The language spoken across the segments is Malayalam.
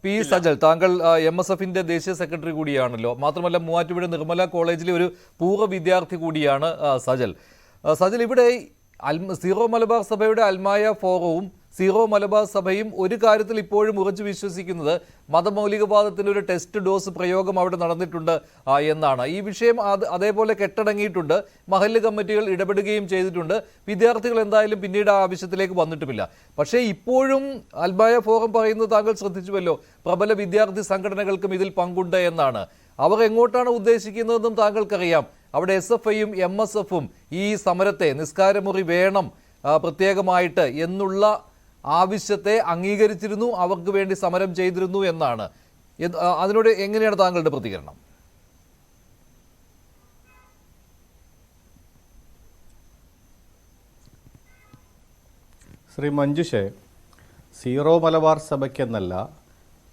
പി സജൽ, താങ്കൾ MSFന്റെ ദേശീയ സെക്രട്ടറി കൂടിയാണല്ലോ. മാത്രമല്ല മൂവാറ്റുപുഴ നിർമ്മല കോളേജിലെ ഒരു പൂർവ്വ വിദ്യാർത്ഥി കൂടിയാണ് സജൽ. സജൽ, ഇവിടെ സീറോ മലബാർ സഭയുടെ അൽമായ ഫോറവും സീറോ മലബാർ സഭയും ഒരു കാര്യത്തിൽ ഇപ്പോഴും ഉറച്ചു വിശ്വസിക്കുന്നത് മതമൗലികവാദത്തിൻ്റെ ഒരു ടെസ്റ്റ് ഡോസ് പ്രയോഗം അവിടെ നടന്നിട്ടുണ്ട് എന്നാണ്. ഈ വിഷയം അതേപോലെ കെട്ടടങ്ങിയിട്ടുണ്ട്. മഹല്ല് കമ്മിറ്റികൾ ഇടപെടുകയും ചെയ്തിട്ടുണ്ട്. വിദ്യാർത്ഥികൾ എന്തായാലും പിന്നീട് ആ ആവശ്യത്തിലേക്ക് വന്നിട്ടുമില്ല. പക്ഷേ ഇപ്പോഴും അൽമായ ഫോറം പറയുന്നത് താങ്കൾ ശ്രദ്ധിച്ചുവല്ലോ, പ്രബല വിദ്യാർത്ഥി സംഘടനകൾക്കും ഇതിൽ പങ്കുണ്ട് എന്നാണ്. അവർ എങ്ങോട്ടാണ് ഉദ്ദേശിക്കുന്നതെന്നും താങ്കൾക്കറിയാം. അവിടെ SFIയും MSFും ഈ സമരത്തെ നിസ്കാരമുറി വേണം പ്രത്യേകമായിട്ട് എന്നുള്ള ആവശ്യത്തെ അംഗീകരിച്ചിരുന്നു, അവർക്ക് വേണ്ടി സമരം ചെയ്തിരുന്നു എന്നാണ്. അതിനോട് എങ്ങനെയാണ് താങ്കളുടെ പ്രതികരണം? ശ്രീ മഞ്ജുഷേ, സീറോ മലബാർ സഭയ്ക്കെന്നല്ല,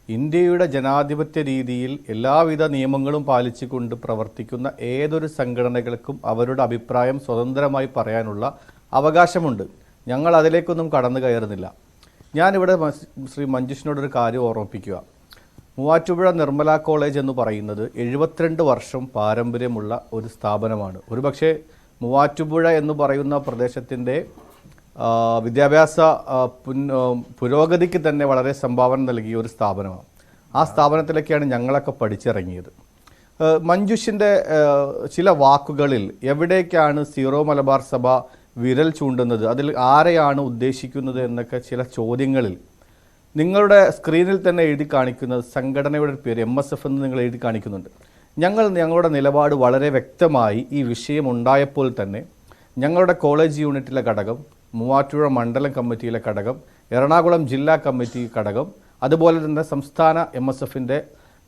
ഇന്ത്യയുടെ ജനാധിപത്യ രീതിയിൽ എല്ലാവിധ നിയമങ്ങളും പാലിച്ചുകൊണ്ട് പ്രവർത്തിക്കുന്ന ഏതൊരു സംഘടനകൾക്കും അവരുടെ അഭിപ്രായം സ്വതന്ത്രമായി പറയാനുള്ള അവകാശമുണ്ട്. ഞങ്ങൾ അതിലേക്കൊന്നും കടന്നു കയറുന്നില്ല. ഞാനിവിടെ ശ്രീ മഞ്ജുഷിനോടൊരു കാര്യം ഓർമ്മിപ്പിക്കുക. മൂവാറ്റുപുഴ നിർമ്മല കോളേജ് എന്ന് പറയുന്നത് 72 വർഷം പാരമ്പര്യമുള്ള ഒരു സ്ഥാപനമാണ്. ഒരുപക്ഷെ മൂവാറ്റുപുഴ എന്ന് പറയുന്ന പ്രദേശത്തിൻ്റെ വിദ്യാഭ്യാസ പുരോഗതിക്ക് തന്നെ വളരെ സംഭാവന നൽകിയ ഒരു സ്ഥാപനമാണ്. ആ സ്ഥാപനത്തിലൊക്കെയാണ് ഞങ്ങളൊക്കെ പഠിച്ചിറങ്ങിയത്. മഞ്ജുഷിൻ്റെ ചില വാക്കുകളിൽ എവിടേക്കാണ് സീറോ മലബാർ സഭ വിരൽ ചൂണ്ടുന്നത്, അതിൽ ആരെയാണ് ഉദ്ദേശിക്കുന്നത് എന്നൊക്കെ ചില ചോദ്യങ്ങളിൽ നിങ്ങളുടെ സ്ക്രീനിൽ തന്നെ എഴുതി കാണിക്കുന്നത് സംഘടനയുടെ പേര് MSF എന്ന് നിങ്ങൾ എഴുതി കാണിക്കുന്നുണ്ട്. ഞങ്ങളുടെ നിലപാട് വളരെ വ്യക്തമായി ഈ വിഷയം ഉണ്ടായപ്പോൾ തന്നെ ഞങ്ങളുടെ കോളേജ് യൂണിറ്റിലെ ഘടകം, മൂവാറ്റുപുഴ മണ്ഡലം കമ്മിറ്റിയിലെ ഘടകം, എറണാകുളം ജില്ലാ കമ്മിറ്റി ഘടകം, അതുപോലെ തന്നെ സംസ്ഥാന MSFന്റെ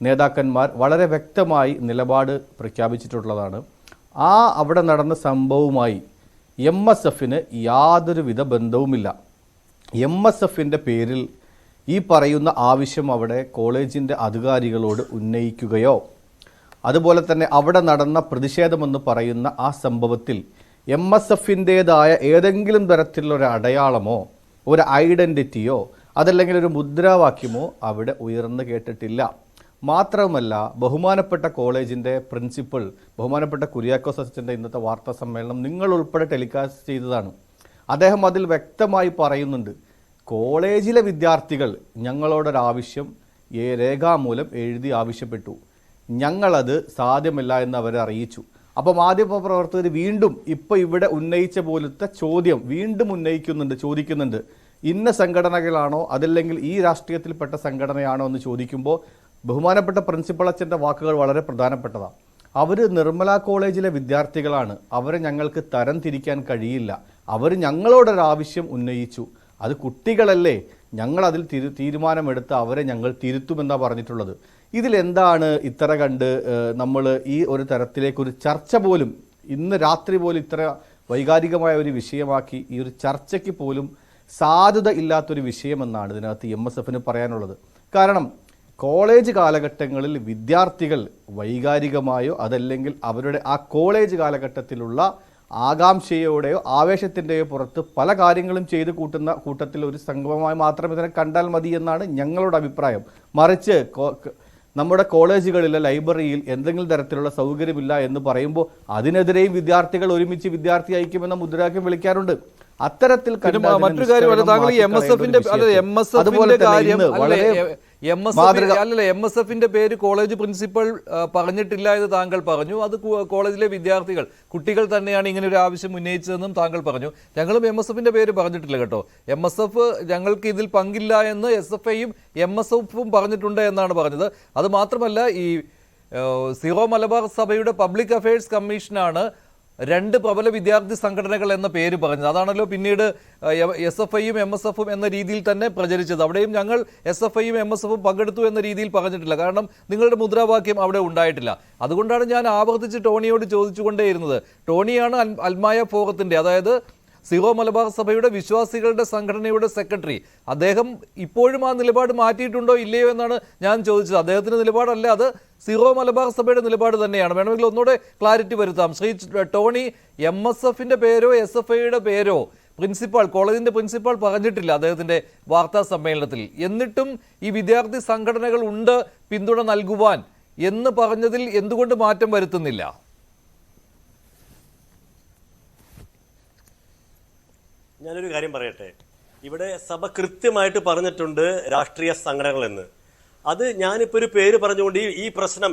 നേതാക്കന്മാർ വളരെ വ്യക്തമായി നിലപാട് പ്രഖ്യാപിച്ചിട്ടുള്ളതാണ്. അവിടെ നടന്ന സംഭവവുമായി MSFന് യാതൊരുവിധ ബന്ധവുമില്ല. MSFന്റെ പേരിൽ ഈ പറയുന്ന ആവശ്യം അവിടെ കോളേജിൻ്റെ അധികാരികളോട് ഉന്നയിക്കുകയോ അതുപോലെ തന്നെ അവിടെ നടന്ന പ്രതിഷേധമെന്ന് പറയുന്ന ആ സംഭവത്തിൽ MSFൻ്റേതായ ഏതെങ്കിലും തരത്തിലുള്ള ഒരു അടയാളമോ ഒരു ഐഡൻറ്റിറ്റിയോ അതല്ലെങ്കിൽ ഒരു മുദ്രാവാക്യമോ അവിടെ ഉയർന്നു കേട്ടിട്ടില്ല. മാത്രമല്ല, ബഹുമാനപ്പെട്ട കോളേജിൻ്റെ പ്രിൻസിപ്പൽ ബഹുമാനപ്പെട്ട കുര്യാക്കോസ് അച്ഛൻ്റെ ഇന്നത്തെ വാർത്താ സമ്മേളനം നിങ്ങൾ ഉൾപ്പെടെ ടെലികാസ്റ്റ് ചെയ്തതാണ്. അദ്ദേഹം അതിൽ വ്യക്തമായി പറയുന്നുണ്ട്, കോളേജിലെ വിദ്യാർത്ഥികൾ ഞങ്ങളോടൊരാവശ്യം രേഖാമൂലം എഴുതി ആവശ്യപ്പെട്ടു, ഞങ്ങളത് സാധ്യമല്ല എന്ന് അവരെ അറിയിച്ചു. അപ്പം മാധ്യമപ്രവർത്തകർ വീണ്ടും ഇപ്പോൾ ഇവിടെ ഉന്നയിച്ച പോലത്തെ ചോദ്യം വീണ്ടും ചോദിക്കുന്നുണ്ട്, ഇന്ന സംഘടനകളാണോ അതല്ലെങ്കിൽ ഈ രാഷ്ട്രീയത്തിൽപ്പെട്ട സംഘടനയാണോ എന്ന് ചോദിക്കുമ്പോൾ ബഹുമാനപ്പെട്ട പ്രിൻസിപ്പൽ അച്ഛൻ്റെ വാക്കുകൾ വളരെ പ്രധാനപ്പെട്ടതാണ്. അവർ നിർമ്മല കോളേജിലെ വിദ്യാർത്ഥികളാണ്, അവരെ ഞങ്ങൾക്ക് തരം തിരിക്കാൻ കഴിയില്ല. അവർ ഞങ്ങളോടൊരാവശ്യം ഉന്നയിച്ചു, അത് കുട്ടികളല്ലേ, ഞങ്ങളതിൽ തീരുമാനമെടുത്ത് അവരെ ഞങ്ങൾ തിരുത്തുമെന്നാണ് പറഞ്ഞിട്ടുള്ളത്. ഇതിലെന്താണ് ഇത്ര കണ്ട് നമ്മൾ ഈ ഒരു തരത്തിലേക്കൊരു ചർച്ച പോലും ഇന്ന് രാത്രി പോലും ഇത്ര വൈകാരികമായ ഒരു വിഷയമാക്കി ഈ ഒരു ചർച്ചയ്ക്ക് പോലും സാധ്യത ഇല്ലാത്തൊരു വിഷയമെന്നാണ് ഇതിനകത്ത് MSFന് പറയാനുള്ളത്. കാരണം കോളേജ് കാലഘട്ടങ്ങളിൽ വിദ്യാർത്ഥികൾ വൈകാരികമായോ അതല്ലെങ്കിൽ അവരുടെ ആ കോളേജ് കാലഘട്ടത്തിലുള്ള ആകാംക്ഷയോടെയോ ആവേശത്തിൻ്റെയോ പുറത്ത് പല കാര്യങ്ങളും ചെയ്ത് കൂട്ടുന്ന കൂട്ടത്തിൽ ഒരു സംഗമമായി മാത്രം ഇതിനെ കണ്ടാൽ മതി എന്നാണ് ഞങ്ങളുടെ അഭിപ്രായം. മറിച്ച് നമ്മുടെ കോളേജുകളിലെ ലൈബ്രറിയിൽ എന്തെങ്കിലും തരത്തിലുള്ള സൗകര്യമില്ല എന്ന് പറയുമ്പോൾ അതിനെതിരെയും വിദ്യാർത്ഥികൾ ഒരുമിച്ച് വിദ്യാർത്ഥി ഐക്യമെന്ന മുദ്രാവാക്യം വിളിക്കാറുണ്ട്. അത്തരത്തിൽ മറ്റൊരു കാര്യമല്ല, താങ്കൾ ഈ MSFന്റെ കാര്യം MSFന്റെ പേര് കോളേജ് പ്രിൻസിപ്പൽ പറഞ്ഞിട്ടില്ല എന്ന് താങ്കൾ പറഞ്ഞു. അത് കോളേജിലെ വിദ്യാർത്ഥികൾ കുട്ടികൾ തന്നെയാണ് ഇങ്ങനെ ഒരു ആവശ്യം ഉന്നയിച്ചതെന്നും താങ്കൾ പറഞ്ഞു. ഞങ്ങളും MSFന്റെ പേര് പറഞ്ഞിട്ടില്ല കേട്ടോ. MSF ഞങ്ങൾക്ക് ഇതിൽ പങ്കില്ല എന്ന് SFIയും MSFും പറഞ്ഞിട്ടുണ്ട് എന്നാണ് പറഞ്ഞത്. അത് മാത്രമല്ല, ഈ സീറോ മലബാർ സഭയുടെ പബ്ലിക് അഫയേഴ്സ് കമ്മീഷനാണ് 2 പ്രബല വിദ്യാർത്ഥി സംഘടനകൾ എന്ന പേര് പറഞ്ഞത്. അതാണല്ലോ പിന്നീട് SFIയും MSFും എന്ന രീതിയിൽ തന്നെ പ്രചരിച്ചത്. അവിടെയും ഞങ്ങൾ SFIയും MSFും പങ്കെടുത്തു എന്ന രീതിയിൽ പറഞ്ഞിട്ടില്ല. കാരണം നിങ്ങളുടെ മുദ്രാവാക്യം അവിടെ ഉണ്ടായിട്ടില്ല. അതുകൊണ്ടാണ് ഞാൻ ആവർത്തിച്ച് ടോണിയോട് ചോദിച്ചുകൊണ്ടേയിരുന്നത്. ടോണിയാണ് അൽമായ ഫോറത്തിൻ്റെ, അതായത് സീറോ മലബാർ സഭയുടെ വിശ്വാസികളുടെ സംഘടനയുടെ സെക്രട്ടറി. അദ്ദേഹം ഇപ്പോഴും ആ നിലപാട് മാറ്റിയിട്ടുണ്ടോ ഇല്ലയോ എന്നാണ് ഞാൻ ചോദിച്ചത്. അദ്ദേഹത്തിൻ്റെ നിലപാടല്ല, അത് സീറോ മലബാർ സഭയുടെ നിലപാട് തന്നെയാണ്. വേണമെങ്കിൽ ഒന്നുകൂടെ ക്ലാരിറ്റി വരുത്താം. ശ്രീ ടോണി, MSFന്റെ പേരോ SFIയുടെ പേരോ പ്രിൻസിപ്പാൾ, കോളേജിന്റെ പ്രിൻസിപ്പാൾ പറഞ്ഞിട്ടില്ല അദ്ദേഹത്തിന്റെ വാർത്താ സമ്മേളനത്തിൽ. എന്നിട്ടും ഈ വിദ്യാർത്ഥി സംഘടനകൾ ഉണ്ട് പിന്തുണ നൽകുവാൻ എന്ന് പറഞ്ഞതിൽ എന്തുകൊണ്ട് മാറ്റം വരുത്തുന്നില്ല? ഞാനൊരു കാര്യം പറയട്ടെ. ഇവിടെ സഭ കൃത്യമായിട്ട് പറഞ്ഞിട്ടുണ്ട് രാഷ്ട്രീയ സംഘടനകൾ എന്ന്. അത് ഞാനിപ്പോൾ ഒരു പേര് പറഞ്ഞുകൊണ്ട് ഈ പ്രശ്നം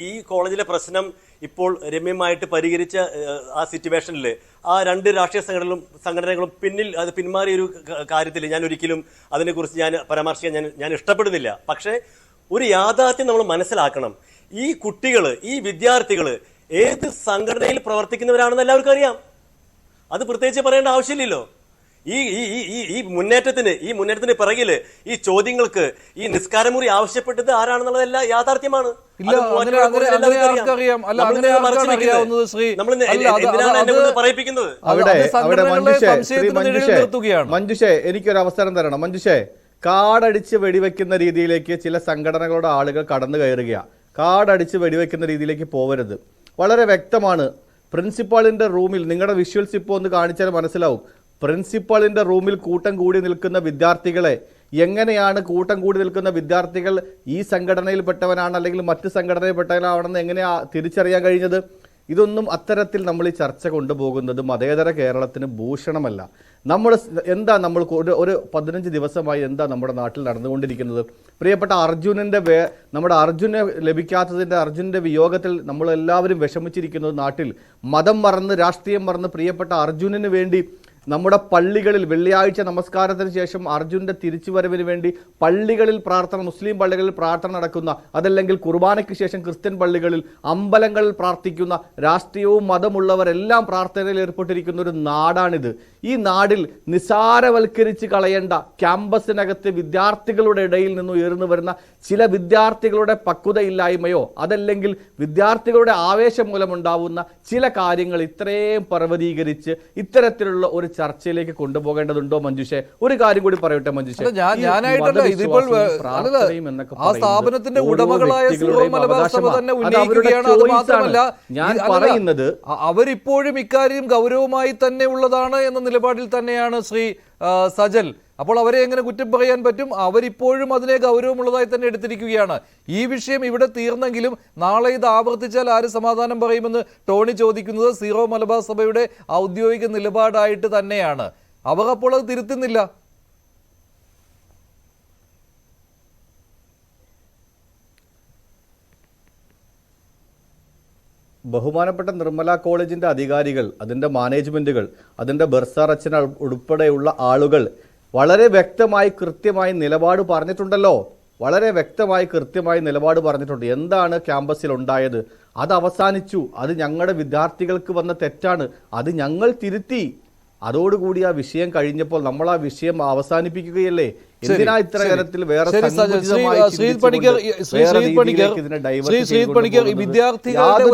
ഈ കോളേജിലെ പ്രശ്നം ഇപ്പോൾ രമ്യമായിട്ട് പരിഹരിച്ച ആ സിറ്റുവേഷനിൽ ആ രണ്ട് രാഷ്ട്രീയ സംഘടനകളും അത് പിന്മാറിയ ഒരു കാര്യത്തിൽ ഞാൻ ഒരിക്കലും അതിനെക്കുറിച്ച് ഞാൻ പരാമർശിക്കാൻ ഞാൻ ഇഷ്ടപ്പെടുന്നില്ല. പക്ഷേ ഒരു യാഥാർത്ഥ്യം നമ്മൾ മനസ്സിലാക്കണം. ഈ കുട്ടികൾ, ഈ വിദ്യാർത്ഥികൾ ഏത് സംഘടനയിൽ പ്രവർത്തിക്കുന്നവരാണെന്ന് എല്ലാവർക്കും അറിയാം. അത് പ്രത്യേകിച്ച് പറയേണ്ട ആവശ്യമില്ലല്ലോ. ഈ മുന്നേറ്റത്തിന് പിറകില് ഈ ചോദ്യങ്ങൾക്ക് ഈ നിസ്കാരമുറി ആവശ്യപ്പെട്ടത് ആരാണെന്നുള്ളതെല്ലാം യാഥാർത്ഥ്യമാണ്. മഞ്ജുഷേ, എനിക്കൊരു അവസരം തരണം. മഞ്ജുഷേ, കാടടിച്ച് വെടിവെക്കുന്ന രീതിയിലേക്ക് ചില സംഘടനകളുടെ ആളുകൾ കടന്നു കയറുകയാണ്. കാടടിച്ച് വെടിവെക്കുന്ന രീതിയിലേക്ക് പോവരുത്. വളരെ വ്യക്തമാണ്. പ്രിൻസിപ്പാളിന്റെ റൂമിൽ നിങ്ങളുടെ വിഷ്വൽസ് ഇപ്പോൾ ഒന്ന് കാണിച്ചാൽ മനസ്സിലാവും. പ്രിൻസിപ്പളിന്റെ റൂമിൽ കൂട്ടം കൂടി നിൽക്കുന്ന വിദ്യാർത്ഥികളെ എങ്ങനെയാണ് കൂട്ടം കൂടി നിൽക്കുന്ന വിദ്യാർത്ഥികൾ ഈ സംഘടനയിൽപ്പെട്ടവനാണ് അല്ലെങ്കിൽ മറ്റ് സംഘടനയിൽപ്പെട്ടവനാണെന്ന് എങ്ങനെയാ തിരിച്ചറിയാൻ കഴിഞ്ഞത്? ഇതൊന്നും അത്തരത്തിൽ നമ്മൾ ഈ ചർച്ച കൊണ്ടുപോകുന്നത് മതേതര കേരളത്തിന് ഭൂഷണമല്ല. നമ്മൾ ഒരു 15 ദിവസമായി എന്താ നമ്മുടെ നാട്ടിൽ നടന്നുകൊണ്ടിരിക്കുന്നത്? പ്രിയപ്പെട്ട നമ്മുടെ അർജുനെ ലഭിക്കാത്തതിൻ്റെ, അർജുൻ്റെ വിയോഗത്തിൽ നമ്മളെല്ലാവരും വിഷമിച്ചിരിക്കുന്നത് നാട്ടിൽ. മതം മറന്ന്, രാഷ്ട്രീയം മറന്ന് പ്രിയപ്പെട്ട അർജുനന് വേണ്ടി നമ്മുടെ പള്ളികളിൽ വെള്ളിയാഴ്ച നമസ്കാരത്തിന് ശേഷം അർജുൻ്റെ തിരിച്ചുവരവിന് വേണ്ടി പള്ളികളിൽ പ്രാർത്ഥന, മുസ്ലിം പള്ളികളിൽ പ്രാർത്ഥന നടക്കുന്ന, അതല്ലെങ്കിൽ കുർബാനയ്ക്ക് ശേഷം ക്രിസ്ത്യൻ പള്ളികളിൽ, അമ്പലങ്ങളിൽ പ്രാർത്ഥിക്കുന്ന, രാഷ്ട്രീയവും മതമുള്ളവരെല്ലാം പ്രാർത്ഥനയിൽ ഏർപ്പെട്ടിരിക്കുന്ന ഒരു നാടാണിത്. ഈ നാടിൽ നിസാരവൽക്കരിച്ച് കളയേണ്ട, ക്യാമ്പസിനകത്ത് വിദ്യാർത്ഥികളുടെ ഇടയിൽ നിന്ന് ഉയർന്നു വരുന്ന ചില വിദ്യാർത്ഥികളുടെ പക്വതയില്ലായ്മയോ അതല്ലെങ്കിൽ വിദ്യാർത്ഥികളുടെ ആവേശം മൂലമുണ്ടാവുന്ന ചില കാര്യങ്ങൾ ഇത്രയും പർവ്വതീകരിച്ച് ഇത്തരത്തിലുള്ള ഒരു ചർച്ചയിലേക്ക് കൊണ്ടുപോകേണ്ടതുണ്ടോ മഞ്ജുഷേ? ഒരു കാര്യം കൂടി പറയട്ടെ മഞ്ജുഷേ, ആ സ്ഥാപനത്തിന്റെ ഉടമകളായ സീറോ മലബാർ സഭ തന്നെ ഉന്നയിക്കുകയാണ്. അത് മാത്രമല്ല, ഞാൻ പറയുന്നത് അവരിപ്പോഴും ഇക്കാര്യം ഗൗരവമായി തന്നെ ഉള്ളതാണ് എന്ന നിലപാടിൽ തന്നെയാണ് ശ്രീ സജൽ. അപ്പോൾ അവരെ എങ്ങനെ കുറ്റം പറയാൻ പറ്റും? അവരിപ്പോഴും അതിനെ ഗൗരവമുള്ളതായി തന്നെ എടുത്തിരിക്കുകയാണ്. ഈ വിഷയം ഇവിടെ തീർന്നെങ്കിലും നാളെ ഇത് ആവർത്തിച്ചാൽ ആര് സമാധാനം പറയുമെന്ന് ടോണി ചോദിക്കുന്നത് സീറോ മലബാർ സഭയുടെ ഔദ്യോഗിക നിലപാടായിട്ട് തന്നെയാണ്. അവർ അപ്പോൾ അത് തിരുത്തുന്നില്ല. ബഹുമാനപ്പെട്ട നിർമ്മല കോളേജിന്റെ അധികാരികൾ, അതിന്റെ മാനേജ്മെന്റുകൾ, അതിന്റെ ബർസാർ അച്ഛൻ ഉൾപ്പെടെയുള്ള ആളുകൾ വളരെ വ്യക്തമായി കൃത്യമായി നിലപാട് പറഞ്ഞിട്ടുണ്ടല്ലോ. വളരെ വ്യക്തമായി കൃത്യമായി നിലപാട് പറഞ്ഞിട്ടുണ്ട്. എന്താണ് ക്യാമ്പസിൽ ഉണ്ടായത്? അത് അവസാനിച്ചു. അത് ഞങ്ങളുടെ വിദ്യാർത്ഥികൾക്ക് വന്ന തെറ്റാണ്. അത് ഞങ്ങൾ തിരുത്തി. അതോടുകൂടി ആ വിഷയം കഴിഞ്ഞപ്പോൾ നമ്മൾ ആ വിഷയം അവസാനിപ്പിക്കുകയല്ലേ? എന്തിനാ ഇത്ര തരത്തിൽ വിദ്യാർത്ഥികളുടെ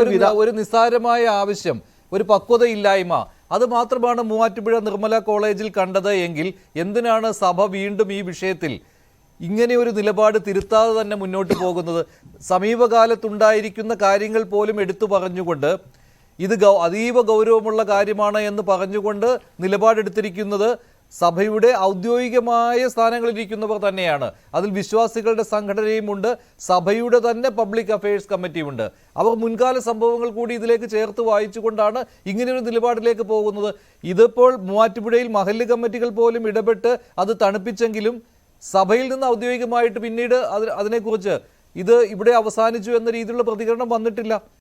ഒരു നിസ്സാരമായ ആവശ്യം, ഒരു പക്വതയില്ലായ്മ, അത് മാത്രമാണ് മൂവാറ്റുപുഴ നിർമ്മല കോളേജിൽ കണ്ടത് എങ്കിൽ എന്തിനാണ് സഭ വീണ്ടും ഈ വിഷയത്തിൽ ഇങ്ങനെ ഒരു നിലപാട് തിരുത്താതെ തന്നെ മുന്നോട്ട് പോകുന്നത്? സമീപകാലത്തുണ്ടായിരിക്കുന്ന കാര്യങ്ങൾ പോലും എടുത്തു പറഞ്ഞുകൊണ്ട് ഇത് അതീവ ഗൗരവമുള്ള കാര്യമാണ് എന്ന് പറഞ്ഞുകൊണ്ട് നിലപാടെടുത്തിരിക്കുന്നത് സഭയുടെ ഔദ്യോഗികമായ സ്ഥാനങ്ങളിലിരിക്കുന്നവർ തന്നെയാണ്. അതിൽ വിശ്വാസികളുടെ സംഘടനയുമുണ്ട്, സഭയുടെ തന്നെ പബ്ലിക് അഫയേഴ്സ് കമ്മിറ്റിയുമുണ്ട്. അവർ മുൻകാല സംഭവങ്ങൾ കൂടി ഇതിലേക്ക് ചേർത്ത് വായിച്ചുകൊണ്ടാണ് ഇങ്ങനെയൊരു നിലപാടിലേക്ക് പോകുന്നത്. ഇതിപ്പോൾ മൂവാറ്റുപുഴയിൽ മഹല്ല് കമ്മിറ്റികൾ പോലും ഇടപെട്ട് അത് തണുപ്പിച്ചെങ്കിലും സഭയിൽ നിന്ന് ഔദ്യോഗികമായിട്ട് പിന്നീട് അതിനെക്കുറിച്ച് ഇത് ഇവിടെ അവസാനിച്ചു എന്ന രീതിയിലുള്ള പ്രതികരണം വന്നിട്ടില്ല.